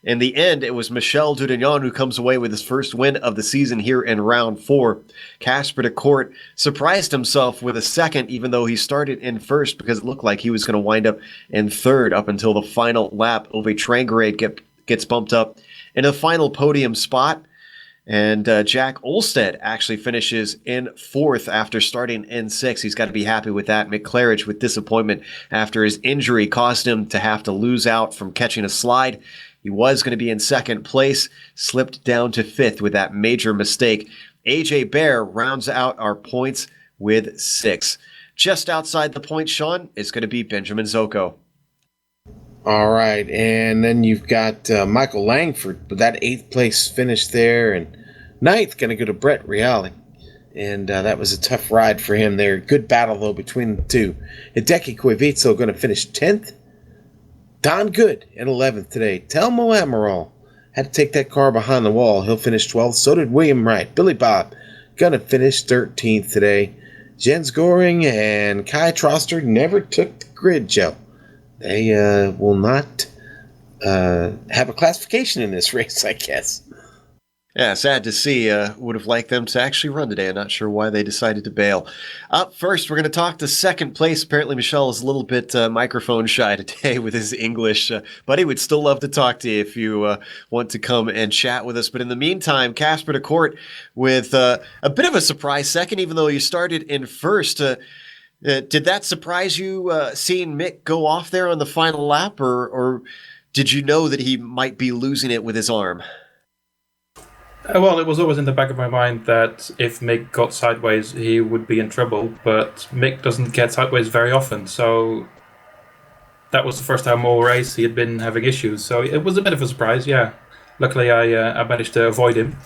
In the end, it was Michel Dudignon who comes away with his first win of the season here in round 4. Casper de Kort surprised himself with a second, even though he started in first, because it looked like he was going to wind up in third up until the final lap. Ove Trangerade gets bumped up in a final podium spot. And Jack Olstead actually finishes in 4th after starting in 6th. He's got to be happy with that. Mick Claridge with disappointment after his injury caused him to have to lose out from catching a slide. He was going to be in 2nd place, slipped down to 5th with that major mistake. AJ Bear rounds out our points with 6. Just outside the point, Sean, is going to be Benjamin Zocco. All right, and then you've got Michael Langford with that 8th place finish there, and 9th going to go to Brett Reale. And that was a tough ride for him there. Good battle, though, between the two. Hideki Koivitso going to finish 10th. Don Good in 11th today. Telmo Amaral had to take that car behind the wall. He'll finish 12th. So did William Wright. Billy Bob going to finish 13th today. Jens Goring and Kai Troster never took the grid, Joe. They will not have a classification in this race, I guess. Yeah, sad to see. Would have liked them to actually run today. I'm not sure why they decided to bail. Up first, we're going to talk to 2nd place. Apparently, Michel is a little bit microphone shy today with his English, but he would still love to talk to you if you want to come and chat with us. But in the meantime, Casper de Kort with a bit of a surprise 2nd, even though you started in 1st. Did that surprise you, seeing Mick go off there on the final lap, or did you know that he might be losing it with his arm? Well, it was always in the back of my mind that if Mick got sideways, he would be in trouble, but Mick doesn't get sideways very often, so that was the first time all race he had been having issues, so it was a bit of a surprise, yeah. Luckily, I managed to avoid him.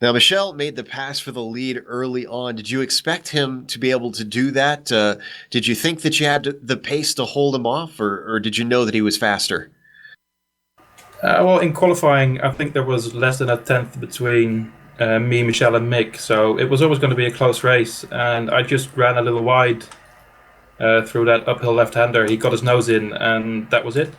Now, Michel made the pass for the lead early on. Did you expect him to be able to do that? Did you think that you had the pace to hold him off, or did you know that he was faster? Well, in qualifying, I think there was less than a tenth between me, Michel, and Mick, so it was always going to be a close race, and I just ran a little wide through that uphill left-hander. He got his nose in, and that was it.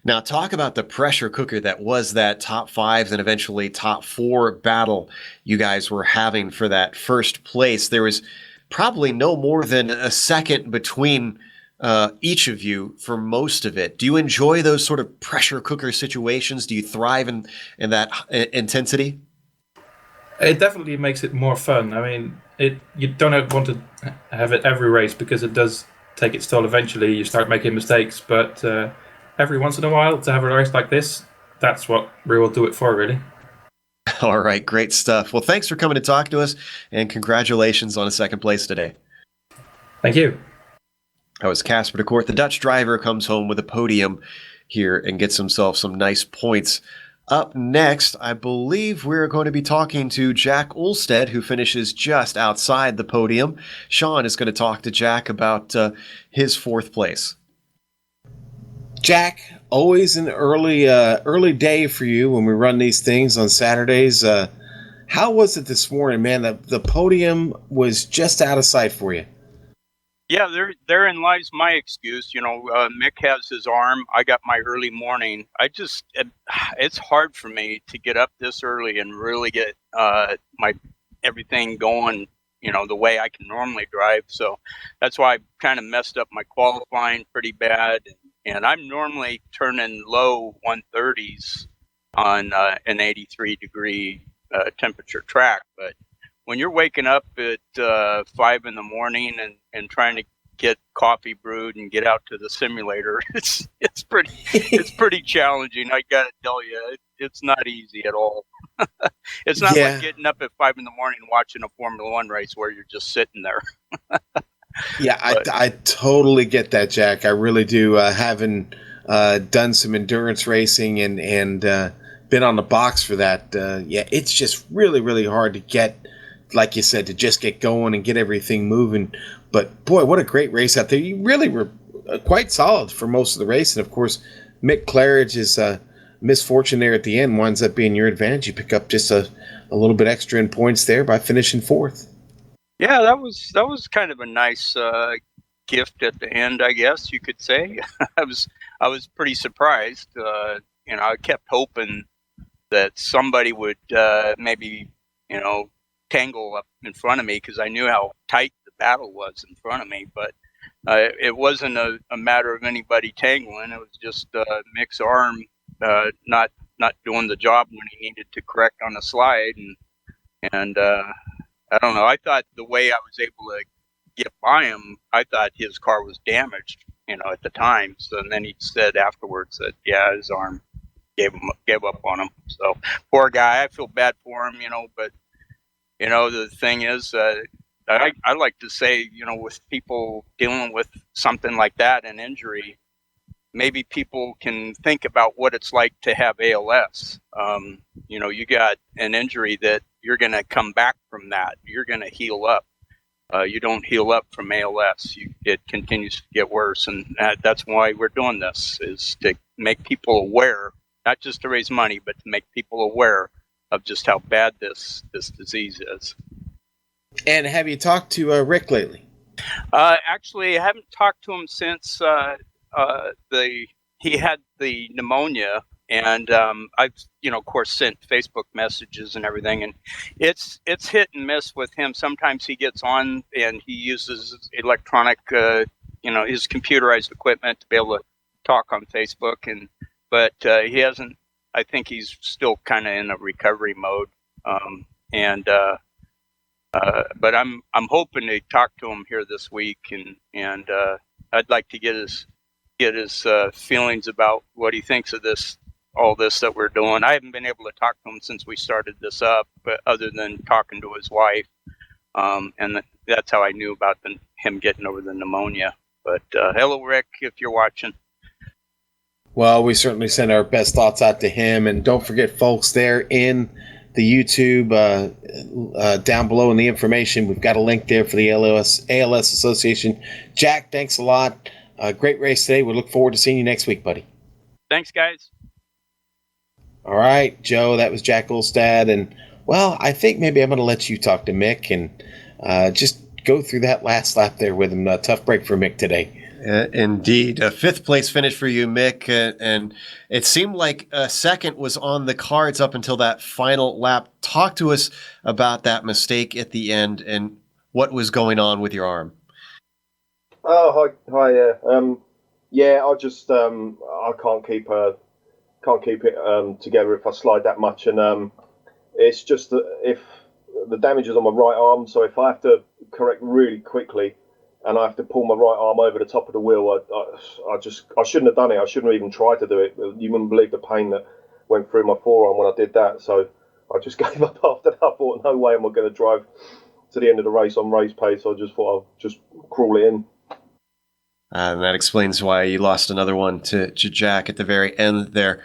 Now, talk about the pressure cooker that was that top 5 and eventually top 4 battle you guys were having for that first place. There was probably no more than a second between each of you for most of it. Do you enjoy those sort of pressure cooker situations? Do you thrive in that intensity? It definitely makes it more fun. I mean, you don't want to have it every race because it does take its toll eventually. You start making mistakes, but every once in a while to have a race like this, that's what we will do it for, really. All right, great stuff. Well, thanks for coming to talk to us, and congratulations on a 2nd place today. Thank you. That was Casper de Kort. The Dutch driver comes home with a podium here and gets himself some nice points. Up next, I believe we're going to be talking to Jack Olstead, who finishes just outside the podium. Sean is going to talk to Jack about his 4th place. Jack, always an early day for you when we run these things on Saturdays. How was it this morning, man? The podium was just out of sight for you. Yeah, therein lies my excuse. Mick has his arm. I got my early morning. It's hard for me to get up this early and really get my everything going, the way I can normally drive. So that's why I kind of messed up my qualifying pretty bad. And I'm normally turning low 130s on an 83-degree temperature track. But when you're waking up at 5 in the morning and trying to get coffee brewed and get out to the simulator, it's pretty challenging. I gotta tell you, it's not easy at all. It's not like getting up at 5 in the morning and watching a Formula One race where you're just sitting there. Yeah, I totally get that, Jack. I really do. Having done some endurance racing and been on the box for that, it's just really, really hard to get, like you said, to just get going and get everything moving. But boy, what a great race out there. You really were quite solid for most of the race. And of course, Mick Claridge's misfortune there at the end winds up being your advantage. You pick up just a little bit extra in points there by finishing fourth. Yeah, that was kind of a nice gift at the end, I guess you could say. I was pretty surprised. I kept hoping that somebody would maybe tangle up in front of me, because I knew how tight the battle was in front of me. But it wasn't a matter of anybody tangling. It was just Mick's arm not doing the job when he needed to correct on the slide, and I don't know. I thought the way I was able to get by him, I thought his car was damaged, at the time. So and then he said afterwards that his arm gave up on him. So poor guy. I feel bad for him, but the thing is, I like to say, with people dealing with something like that, an injury, maybe people can think about what it's like to have ALS. You got an injury that you're going to come back from that. You're going to heal up. You don't heal up from ALS. It continues to get worse. And that's why we're doing this, is to make people aware, not just to raise money, but to make people aware of just how bad this disease is. And have you talked to Rick lately? Actually, I haven't talked to him since he had the pneumonia, and I've of course sent Facebook messages and everything, and it's hit and miss with him. Sometimes he gets on and he uses electronic, his computerized equipment to be able to talk on Facebook, but he hasn't. I think he's still kind of in a recovery mode, but I'm hoping to talk to him here this week, and I'd like to get his feelings about what he thinks of all this that we're doing. I haven't been able to talk to him since we started this up, but other than talking to his wife, and that's how I knew about him getting over the pneumonia. But hello, Rick, if you're watching. Well, we certainly send our best thoughts out to him, and don't forget, folks, there in the YouTube down below in the information, we've got a link there for the ALS Association. Jack, thanks a lot. Great race today. We look forward to seeing you next week, buddy. Thanks, guys. All right, Joe, that was Jack Olstad. And, well, I think maybe I'm going to let you talk to Mick and just go through that last lap there with him. Tough break for Mick today. Indeed. A fifth place finish for you, Mick. And it seemed like a second was on the cards up until that final lap. Talk to us about that mistake at the end and what was going on with your arm. Oh, hi, I just I can't keep it together if I slide that much, and it's just that if the damage is on my right arm, so if I have to correct really quickly and I have to pull my right arm over the top of the wheel, I shouldn't have done it. I shouldn't have even tried to do it. You wouldn't believe the pain that went through my forearm when I did that. So I just gave up after that. I thought, no way am I going to drive to the end of the race on race pace. I just thought I'll just crawl it in. And that explains why you lost another one to Jack at the very end there.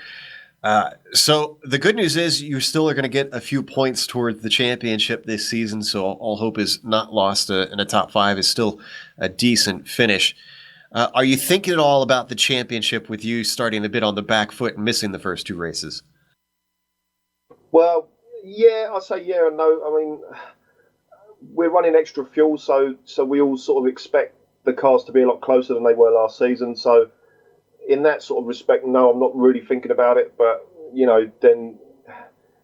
So the good news is you still are going to get a few points toward the championship this season, so all hope is not lost, and a top 5 is still a decent finish. Are you thinking at all about the championship with you starting a bit on the back foot and missing the first 2 races? Well, yeah, I say yeah and no. I mean, we're running extra fuel, so we all sort of expect the cars to be a lot closer than they were last season. So in that sort of respect, no, I'm not really thinking about it. But, then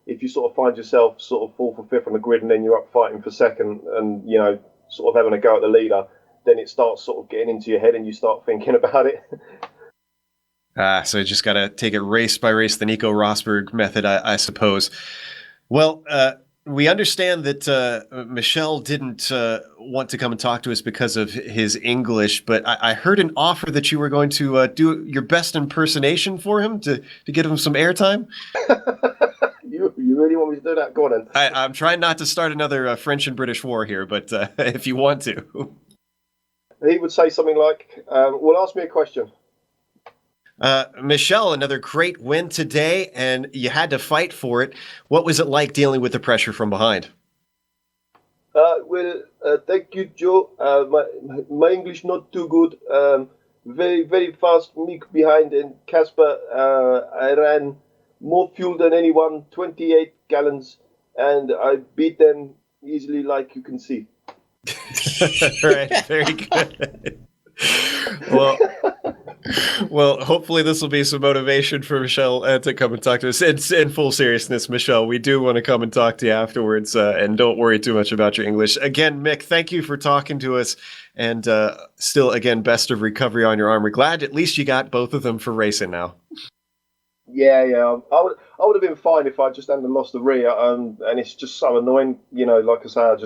if you sort of find yourself sort of 4th or 5th on the grid and then you're up fighting for second and, sort of having a go at the leader, then it starts sort of getting into your head and you start thinking about it. So you just got to take it race by race, the Nico Rosberg method, I suppose. Well, we understand that Michel didn't want to come and talk to us because of his English, but I heard an offer that you were going to do your best impersonation for him to get him some airtime. You really want me to do that? Go on then. I'm trying not to start another French and British war here, but if you want to. He would say something like, well, ask me a question. Michel, another great win today, and you had to fight for it. What was it like dealing with the pressure from behind? Thank you, Joe. My English not too good. very, very fast. Mick behind and Casper. I ran more fuel than anyone, 28 gallons, and I beat them easily, like you can see. Right, very good. Well, hopefully this will be some motivation for Michelle to come and talk to us. It's in full seriousness, Michelle. We do want to come and talk to you afterwards, and don't worry too much about your English. Again, Mick, thank you for talking to us, and still, again, best of recovery on your arm. We're glad at least you got both of them for racing now. Yeah. I would have been fine if I just hadn't lost the rear, and it's just so annoying. You know, like I say,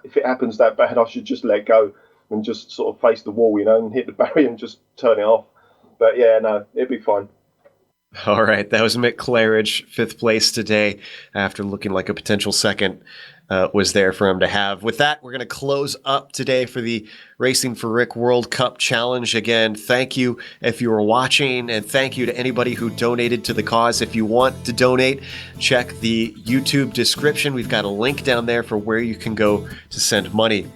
if it happens that bad, I should just let go and just sort of face the wall, you know, and hit the barrier and just turn it off. But yeah, no, it'd be fine. All right, that was Mick Claridge, 5th place today, after looking like a potential second was there for him to have. With that, we're going to close up today for the Racing for Rick World Cup Challenge. Again, thank you if you were watching, and thank you to anybody who donated to the cause. If you want to donate, check the YouTube description. We've got a link down there for where you can go to send money.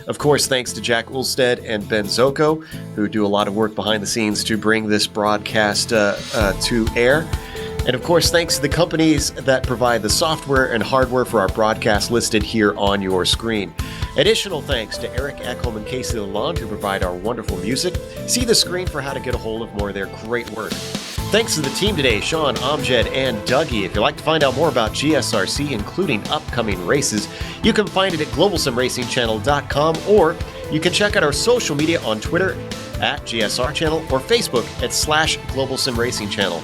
Of course, thanks to Jack Ulstead and Ben Zoko, who do a lot of work behind the scenes to bring this broadcast to air. And of course, thanks to the companies that provide the software and hardware for our broadcast listed here on your screen. Additional thanks to Eric Ekholm and Casey Lalonde, who provide our wonderful music. See the screen for how to get a hold of more of their great work. Thanks to the team today, Sean, Amjed, and Dougie. If you'd like to find out more about GSRC, including upcoming races, you can find it at globalsimracingchannel.com, or you can check out our social media on Twitter at GSR Channel or Facebook at /GlobalSimRacingChannel.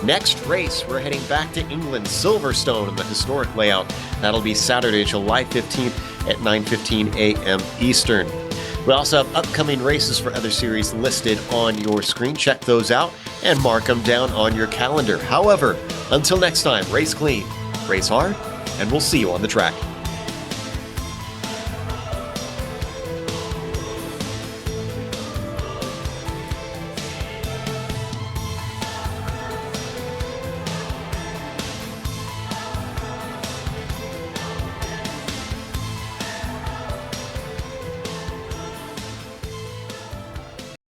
Next race, we're heading back to England, Silverstone in the historic layout. That'll be Saturday, July 15th at 9:15 a.m. Eastern. We also have upcoming races for other series listed on your screen. Check those out and mark them down on your calendar. However, until next time, race clean, race hard, and we'll see you on the track.